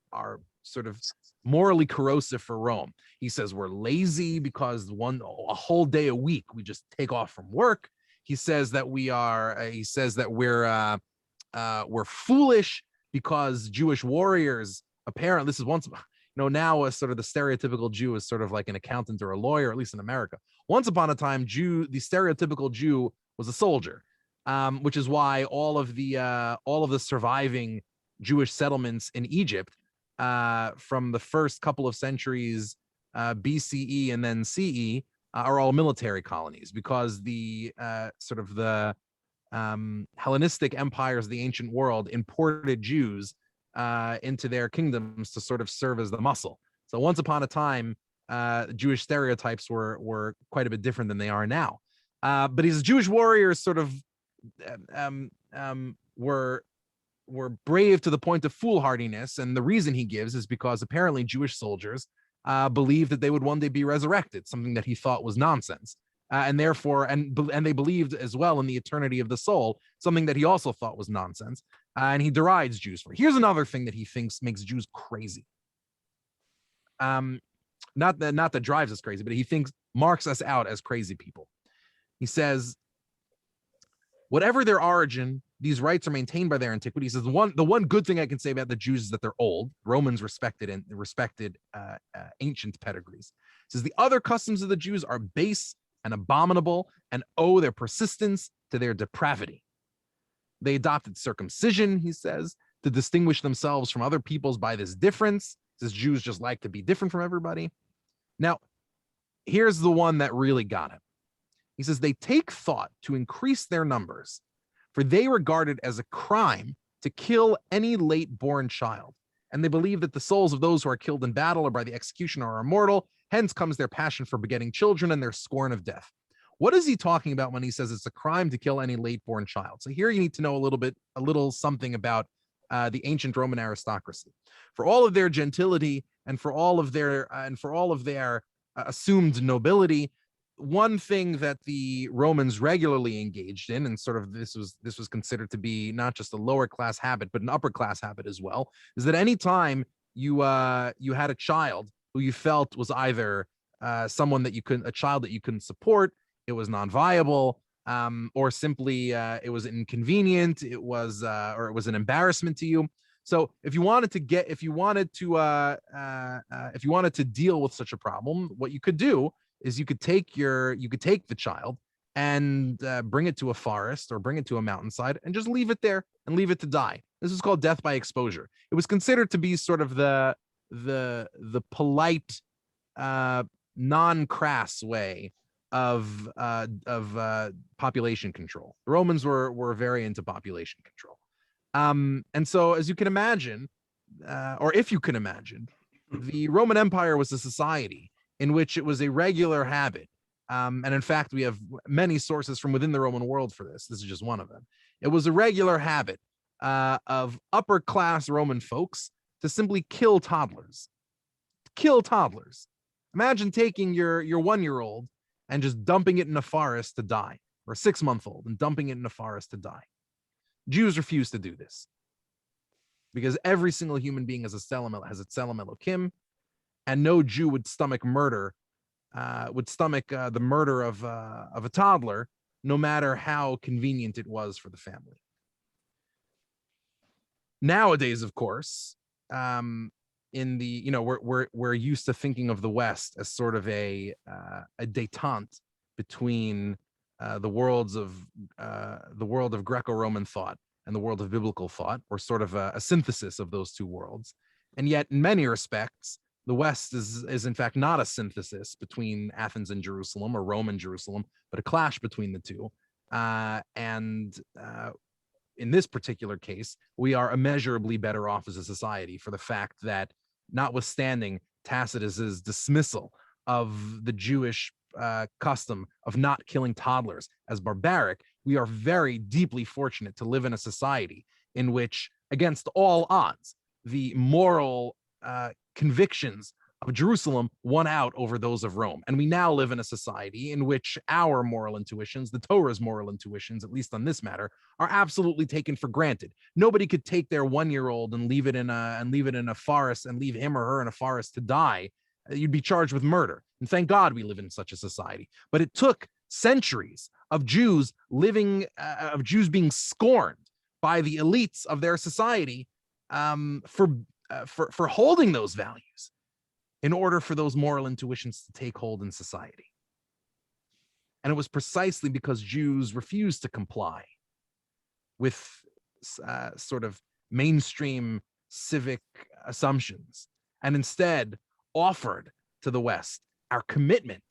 sort of morally corrosive for Rome. He says we're lazy because a whole day a week we just take off from work. He says that we're foolish because Jewish warriors, apparently this is once, now a sort of the stereotypical Jew is sort of like an accountant or a lawyer, at least in America. Once upon a time, the stereotypical Jew was a soldier, which is why all of the surviving Jewish settlements in Egypt from the first couple of centuries BCE and then CE are all military colonies, because the Hellenistic empires of the ancient world imported Jews into their kingdoms to sort of serve as the muscle. So once upon a time, Jewish stereotypes were quite a bit different than they are now. But these Jewish warriors sort of were brave to the point of foolhardiness, and the reason he gives is because apparently Jewish soldiers believed that they would one day be resurrected, something that he thought was nonsense. And therefore, and they believed as well in the eternity of the soul, something that he also thought was nonsense. And he derides Jews for. Here's another thing that he thinks makes Jews crazy. Not that drives us crazy, but he thinks marks us out as crazy people. He says, whatever their origin, these rights are maintained by their antiquity. He says the one good thing I can say about the Jews is that they're old. Romans respected ancient pedigrees. He says the other customs of the Jews are base and abominable and owe their persistence to their depravity. They adopted circumcision, he says, to distinguish themselves from other peoples by this difference. He says Jews just like to be different from everybody. Now, here's the one that really got him. He says they take thought to increase their numbers, for they regard it as a crime to kill any late-born child, and they believe that the souls of those who are killed in battle or by the execution are immortal. Hence comes their passion for begetting children and their scorn of death. What is he talking about when he says it's a crime to kill any late-born child? So here you need to know a little something about the ancient Roman aristocracy. For all of their gentility and for all of their assumed nobility, one thing that the Romans regularly engaged in, and sort of this was considered to be not just a lower class habit but an upper class habit as well, is that any time you had a child who you felt was either a child that you couldn't support, it was non-viable, or simply it was inconvenient, or it was an embarrassment to you. So if you wanted to deal with such a problem, what you could do is you could take the child and bring it to a forest or bring it to a mountainside and just leave it there and leave it to die. This is called death by exposure. It was considered to be sort of the polite, non-crass way of population control. The Romans were very into population control. And so, as you can imagine, or if you can imagine, the Roman Empire was a society in which it was a regular habit. And in fact, we have many sources from within the Roman world for this. This is just one of them. It was a regular habit of upper class Roman folks to simply kill toddlers. Imagine taking your 1-year-old and just dumping it in a forest to die, or a 6-month-old and dumping it in a forest to die. Jews refuse to do this because every single human being has a tselem Elokim, and no Jew would stomach the murder of a toddler, no matter how convenient it was for the family. Nowadays, of course, we're used to thinking of the West as sort of a détente between the world of Greco-Roman thought and the world of biblical thought, or sort of a synthesis of those two worlds. And yet, in many respects, the West is in fact not a synthesis between Athens and Jerusalem or Rome and Jerusalem, but a clash between the two. In this particular case, we are immeasurably better off as a society for the fact that, notwithstanding Tacitus's dismissal of the Jewish custom of not killing toddlers as barbaric, we are very deeply fortunate to live in a society in which, against all odds, the moral convictions of Jerusalem won out over those of Rome. And we now live in a society in which our moral intuitions, the Torah's moral intuitions, at least on this matter, are absolutely taken for granted. Nobody could take their 1-year-old and leave it in a forest and leave him or her in a forest to die. You'd be charged with murder. And thank God we live in such a society. But it took centuries of Jews being scorned by the elites of their society for holding those values in order for those moral intuitions to take hold in society. And it was precisely because Jews refused to comply with sort of mainstream civic assumptions and instead offered to the West our commitment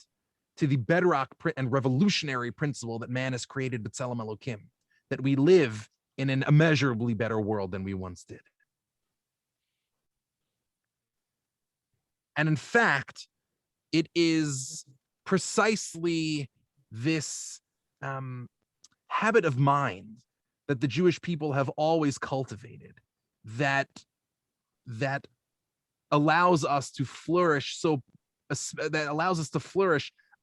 to the bedrock and revolutionary principle that man is created b'tselem Elokim, that we live in an immeasurably better world than we once did. And in fact, it is precisely this habit of mind that the Jewish people have always cultivated that allows us to flourish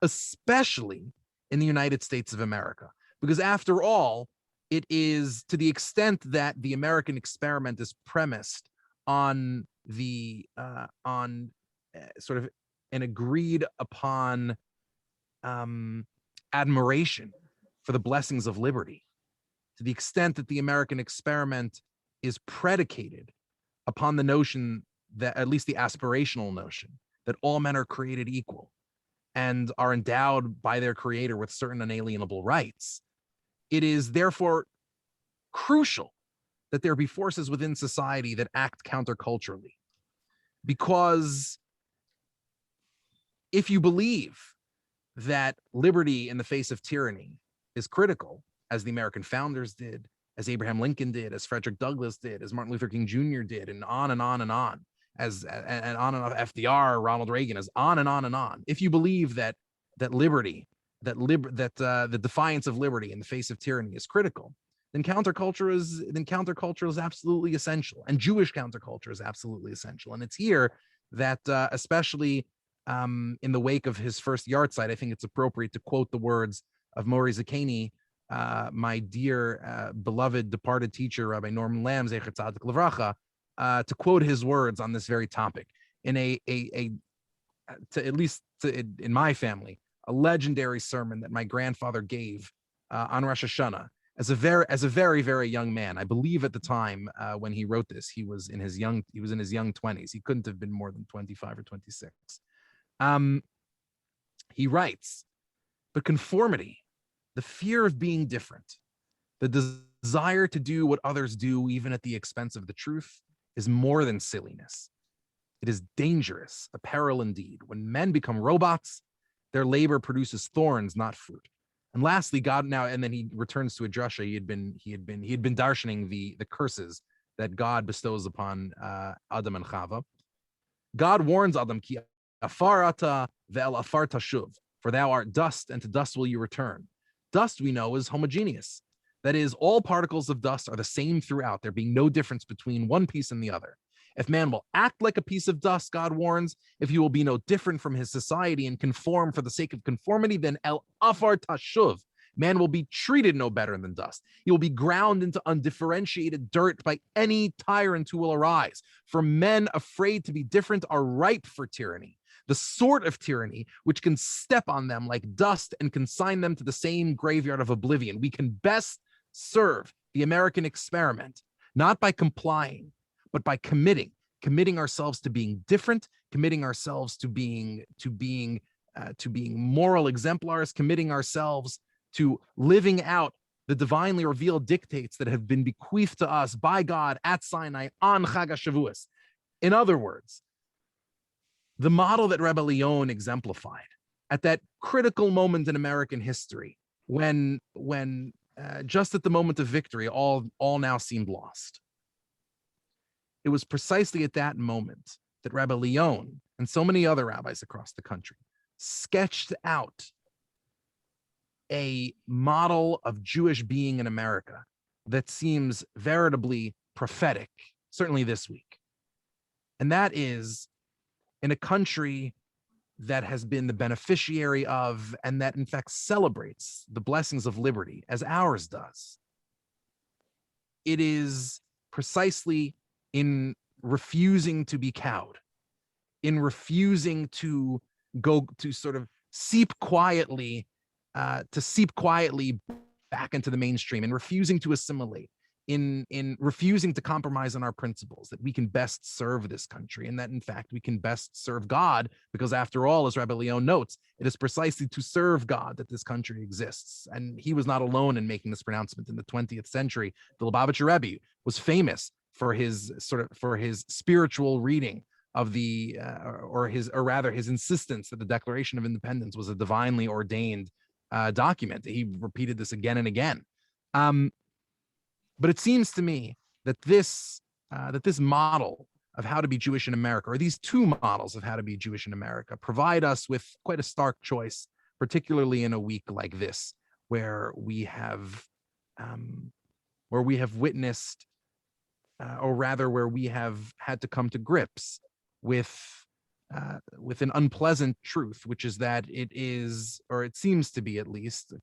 especially in the United States of America. Because after all, it is to the extent that the American experiment is premised on sort of an agreed upon admiration for the blessings of liberty, to the extent that the American experiment is predicated upon the notion that, at least the aspirational notion, that all men are created equal and are endowed by their creator with certain unalienable rights, it is therefore crucial that there be forces within society that act counterculturally. Because if you believe that liberty in the face of tyranny is critical, as the American founders did, as Abraham Lincoln did, as Frederick Douglass did, as Martin Luther King Jr. did, and on and on and on, and on and on, FDR, Ronald Reagan, as on and on and on. If you believe that liberty, the defiance of liberty in the face of tyranny is critical, then counterculture is absolutely essential, and Jewish counterculture is absolutely essential. And it's here that, especially in the wake of his first yahrzeit, I think it's appropriate to quote the words of Mori Zakeni, my dear, beloved, departed teacher, Rabbi Norman Lamm, Zecher Tzadik Levracha, to quote his words on this very topic in in my family, a legendary sermon that my grandfather gave on Rosh Hashanah as a very, very young man. I believe at the time when he wrote this, he was in his young 20s. He couldn't have been more than 25 or 26. He writes, but conformity, the fear of being different, the desire to do what others do, even at the expense of the truth, is more than silliness. It is dangerous, a peril indeed. When men become robots, their labor produces thorns, not fruit. And lastly, God now, and then he returns to a drasha. He had been darshaning the curses that God bestows upon Adam and Chava. God warns Adam, ki afar ata ve'el afar tashuv, for thou art dust, and to dust will you return. Dust, we know, is homogeneous. That is, all particles of dust are the same throughout, there being no difference between one piece and the other. If man will act like a piece of dust, God warns, if he will be no different from his society and conform for the sake of conformity, then el afar tashuv, man will be treated no better than dust. He will be ground into undifferentiated dirt by any tyrant who will arise. For men afraid to be different are ripe for tyranny, the sort of tyranny which can step on them like dust and consign them to the same graveyard of oblivion. We can best serve the American experiment, not by complying, but by committing ourselves to being different, committing ourselves to being moral exemplars, committing ourselves to living out the divinely revealed dictates that have been bequeathed to us by God at Sinai on Chag HaShavuos. In other words, the model that Rabbi Leon exemplified at that critical moment in American history, when just at the moment of victory, all now seemed lost. It was precisely at that moment that Rabbi Leon and so many other rabbis across the country sketched out a model of Jewish being in America that seems veritably prophetic, certainly this week. And that is in a country that has been the beneficiary of, and that in fact celebrates the blessings of liberty as ours does. It is precisely in refusing to be cowed, in refusing to go to sort of seep quietly back into the mainstream, and refusing to assimilate, in refusing to compromise on our principles, that we can best serve this country, and that in fact we can best serve God, because after all, as Rabbi Leon notes, it is precisely to serve God that this country exists. And he was not alone in making this pronouncement. In the 20th century, the Lubavitcher Rebbe was famous for his spiritual reading of the or his insistence that the Declaration of Independence was a divinely ordained document. He repeated this again and again. But it seems to me that this model of how to be Jewish in America, or these two models of how to be Jewish in America, provide us with quite a stark choice, particularly in a week like this, where we have witnessed, or rather where we have had to come to grips with an unpleasant truth, which is that it is, or it seems to be, at least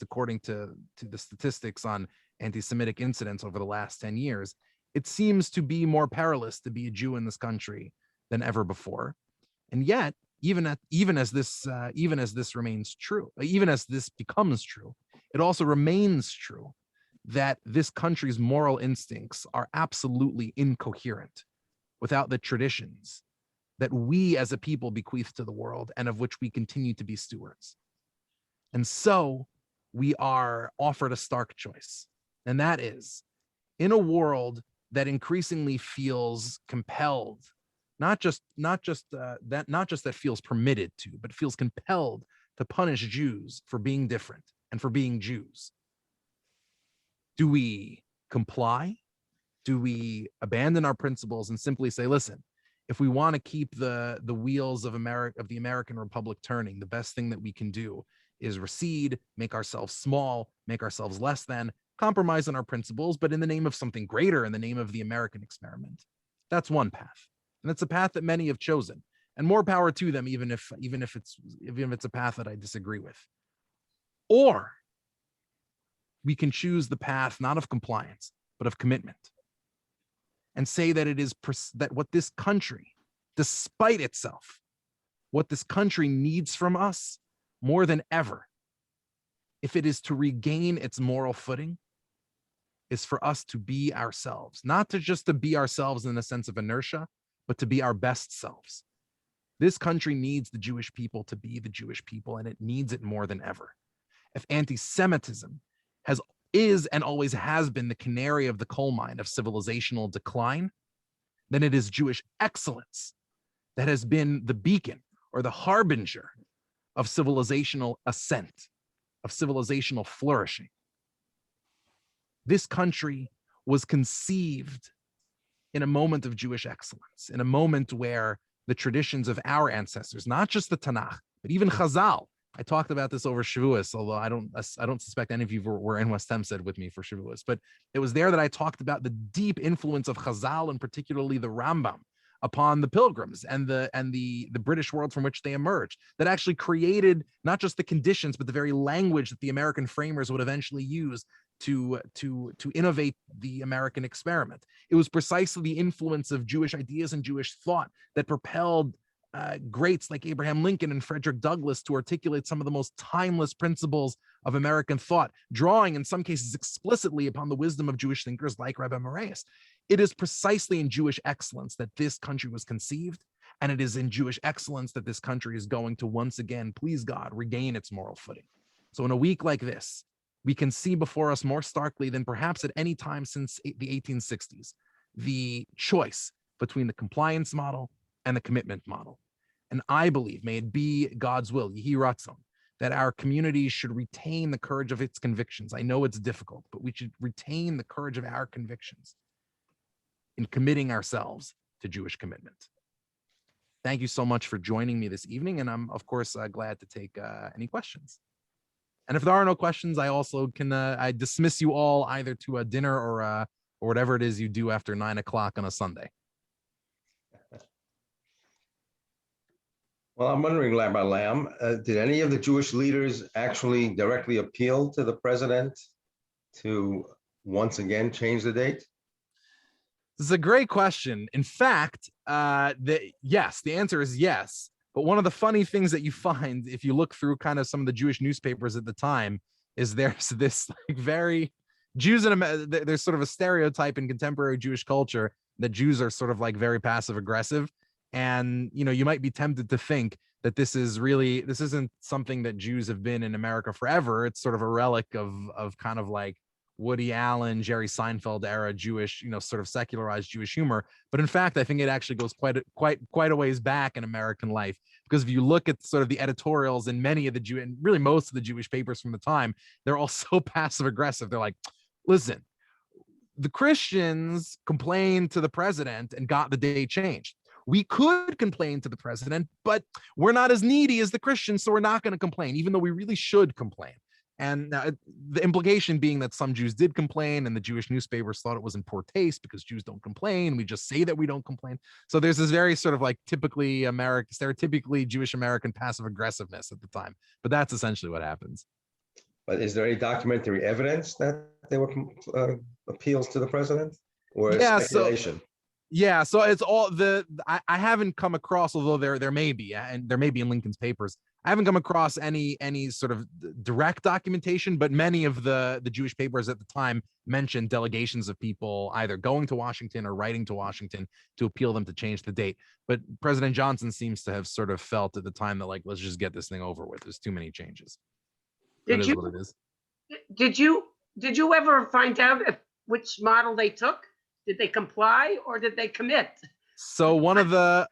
according to the statistics on anti-Semitic incidents over the last 10 years, it seems to be more perilous to be a Jew in this country than ever before. And yet, even as this remains true, even as this becomes true, it also remains true that this country's moral instincts are absolutely incoherent without the traditions that we as a people bequeath to the world, and of which we continue to be stewards. And so we are offered a stark choice. And that is, in a world that increasingly feels compelled, not just that feels permitted to, but feels compelled to punish Jews for being different and for being Jews. Do we comply? Do we abandon our principles and simply say, listen, if we want to keep the wheels of the American Republic turning, the best thing that we can do is recede, make ourselves small, make ourselves less than, compromise on our principles, but in the name of something greater, in the name of the American experiment. That's one path. And it's a path that many have chosen. And more power to them, even if it's a path that I disagree with. Or we can choose the path not of compliance, but of commitment, and say that it is that what this country, despite itself, what this country needs from us more than ever, if it is to regain its moral footing, is for us to be ourselves, not to be ourselves in the sense of inertia, but to be our best selves. This country needs the Jewish people to be the Jewish people, and it needs it more than ever. If anti-Semitism is and always has been the canary of the coal mine of civilizational decline, then it is Jewish excellence that has been the beacon or the harbinger of civilizational ascent, of civilizational flourishing. This country was conceived in a moment of Jewish excellence, in a moment where the traditions of our ancestors, not just the Tanakh, but even Chazal. I talked about this over Shavuot, although I don't suspect any of you were in West Hempstead with me for Shavuot, but it was there that I talked about the deep influence of Chazal, and particularly the Rambam, upon the pilgrims and the British world from which they emerged, that actually created not just the conditions, but the very language that the American framers would eventually use to innovate the American experiment. It was precisely the influence of Jewish ideas and Jewish thought that propelled greats like Abraham Lincoln and Frederick Douglass to articulate some of the most timeless principles of American thought, drawing in some cases explicitly upon the wisdom of Jewish thinkers like Rabbi Moraeus. It is precisely in Jewish excellence that this country was conceived, and it is in Jewish excellence that this country is going to once again, please God, regain its moral footing. So in a week like this, we can see before us more starkly than perhaps at any time since the 1860s, the choice between the compliance model and the commitment model. And I believe, may it be God's will, Yehi Ratzon, that our community should retain the courage of its convictions. I know it's difficult, but we should retain the courage of our convictions in committing ourselves to Jewish commitment. Thank you so much for joining me this evening, and I'm, of course, glad to take any questions. And if there are no questions, I also can I dismiss you all either to a dinner or whatever it is you do after 9 o'clock on a Sunday. Well, I'm wondering, Rabbi Lamm, did any of the Jewish leaders actually directly appeal to the president to once again change the date? This is a great question. In fact, yes, the answer is yes. But one of the funny things that you find if you look through kind of some of the Jewish newspapers at the time is there's this like very Jews in there's sort of a stereotype in contemporary Jewish culture that Jews are sort of like very passive aggressive. And, you know, you might be tempted to think that this isn't something that Jews have been in America forever. It's sort of a relic of kind of like Woody Allen, Jerry Seinfeld era Jewish, you know, sort of secularized Jewish humor. But in fact, I think it actually goes quite a ways back in American life, because if you look at sort of the editorials in many of the and really most of the Jewish papers from the time, they're all so passive aggressive. They're like, listen, the Christians complained to the president and got the day changed. We could complain to the president, but we're not as needy as the Christians, so we're not going to complain, even though we really should complain. And the implication being that some Jews did complain, and the Jewish newspapers thought it was in poor taste because Jews don't complain. We just say that we don't complain. So there's this very sort of like stereotypically Jewish American passive aggressiveness at the time. But that's essentially what happens. But is there any documentary evidence that they were appeals to the president, or speculation? So it's all I haven't come across, although there may be, and there may be in Lincoln's papers. I haven't come across any sort of direct documentation, but many of the Jewish papers at the time mentioned delegations of people either going to Washington or writing to Washington to appeal them to change the date. But President Johnson seems to have sort of felt at the time that, like, let's just get this thing over with. There's too many changes. What it is. Did you ever find out which model they took? Did they comply or did they commit? So one of the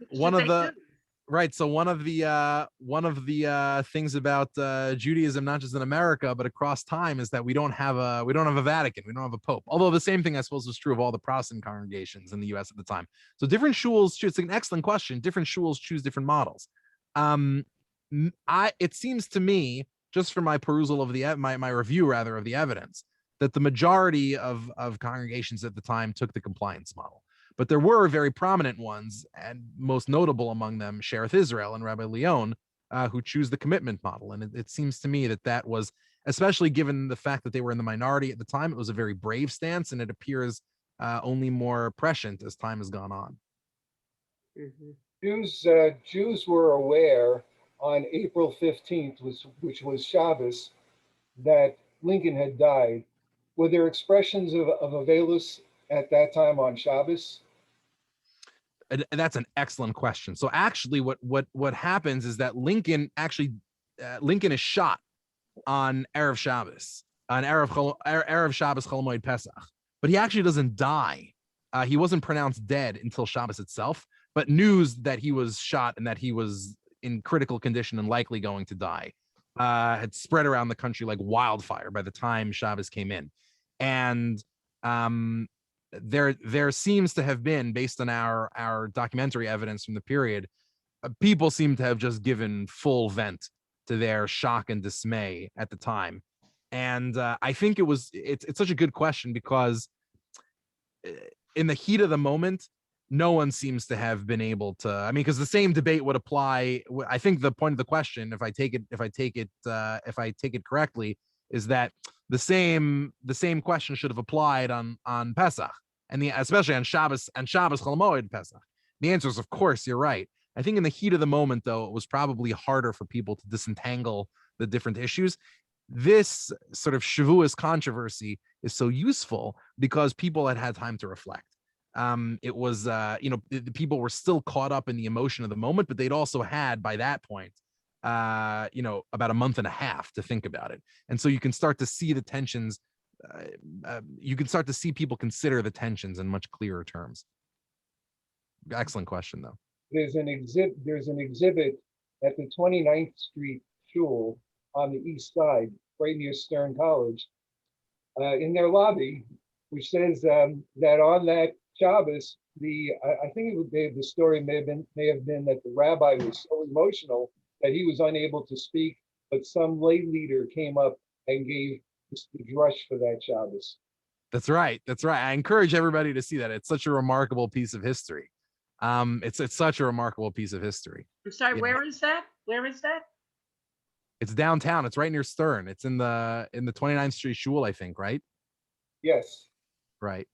things about Judaism, not just in America but across time, is that we don't have a Vatican, we don't have a Pope. Although the same thing, I suppose, was true of all the Protestant congregations in the U.S. at the time. So different shuls choose. It's an excellent question. Different shuls choose different models. It seems to me, just from my perusal of my review rather of the evidence, that the majority of congregations at the time took the compliance model. But there were very prominent ones, and most notable among them, Shereth Israel and Rabbi Leon, who choose the commitment model. And it seems to me that was, especially given the fact that they were in the minority at the time, it was a very brave stance, and it appears only more prescient as time has gone on. Mm-hmm. Jews were aware on April 15th, which was Shabbos, that Lincoln had died. Were there expressions of Avelus at that time on Shabbos? And that's an excellent question. So actually, what happens is that Lincoln is shot on Erev Shabbos, on Erev Shabbos Chol Hamoed Pesach, but he actually doesn't die. He wasn't pronounced dead until Shabbos itself, but news that he was shot and that he was in critical condition and likely going to die had spread around the country like wildfire by the time Shabbos came in. And there seems to have been, based on our documentary evidence from the period, people seem to have just given full vent to their shock and dismay at the time. And I think it's such a good question, because in the heat of the moment, no one seems to have been able to, I mean, because the same debate would apply. I think the point of the question, if I take it correctly, is that the same question should have applied on Pesach, and especially on Shabbos Chol Hamoed Pesach. The answer is, of course, you're right. I think in the heat of the moment, though, it was probably harder for people to disentangle the different issues. This sort of Shavuos controversy is so useful because people had time to reflect. It was, the people were still caught up in the emotion of the moment, but they'd also had, by that point, about a month and a half to think about it. And so you can start to see the tensions. You can start to see people consider the tensions in much clearer terms. Excellent question, though. there's an exhibit at the 29th Street Shul on the east side, right near Stern College, in their lobby, which says that on that Shabbos, I think the story may have been that the rabbi was so emotional that he was unable to speak, but some lay leader came up and gave the drush for that Shabbos. That's right. That's right. I encourage everybody to see that. It's such a remarkable piece of history. It's such a remarkable piece of history. I'm sorry, Yeah. where is that? Where is that? It's downtown. It's right near Stern. It's in the 29th Street Shul, I think, right? Yes. Right.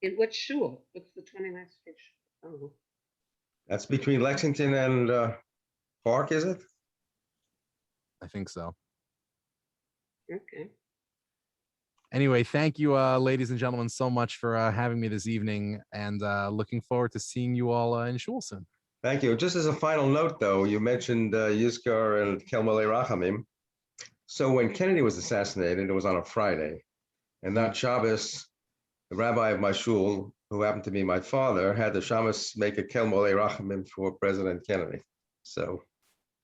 In which shul? What's the 29th Street? Oh, That's between Lexington and Park, is it? I think so. okay. Anyway, thank you, ladies and gentlemen, so much for having me this evening, and looking forward to seeing you all in shul soon. Thank you. Just as a final note, though, you mentioned Yizkor and Kel Malei Rachamim. So when Kennedy was assassinated, it was on a Friday. And that Shabbos, the rabbi of my shul, who happened to be my father, had the Shabbos make a Kel Malei Rachamim for President Kennedy. So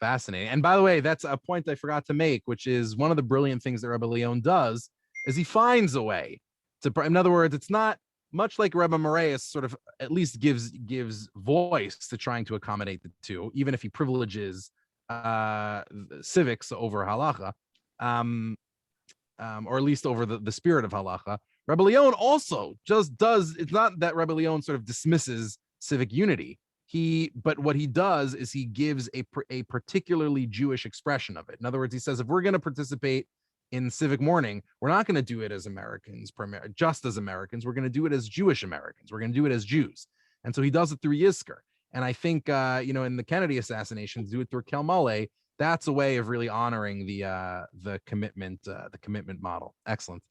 Fascinating. And by the way, that's a point I forgot to make, which is one of the brilliant things that Rabbi Leon does is he finds a way to, in other words, it's not much like Rabbi Moraeus sort of at least gives voice to trying to accommodate the two, even if he privileges civics over halacha, or at least over the spirit of halacha. Rabbi Leon also just does, it's not that Rabbi Leon sort of dismisses civic unity. But what he does is he gives a particularly Jewish expression of it. In other words, he says, if we're going to participate in civic mourning, we're not going to do it as Americans, just as Americans. We're going to do it as Jewish Americans. We're going to do it as Jews. And so he does it through Yizkor. And I think, in the Kennedy assassination, do it through Kel Malei. That's a way of really honoring the commitment model. Excellent.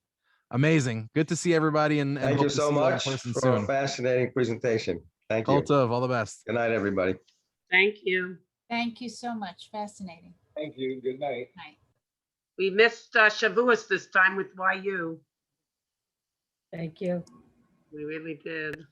Amazing. Good to see everybody. And thank hope you to so see you all in much person for soon. a fascinating presentation. Thank Kol you. tov, all the best. Good night, everybody. Thank you. Thank you so much. Fascinating. Thank you. Good night. Night. We missed Shavuos this time with YU. Thank you. We really did.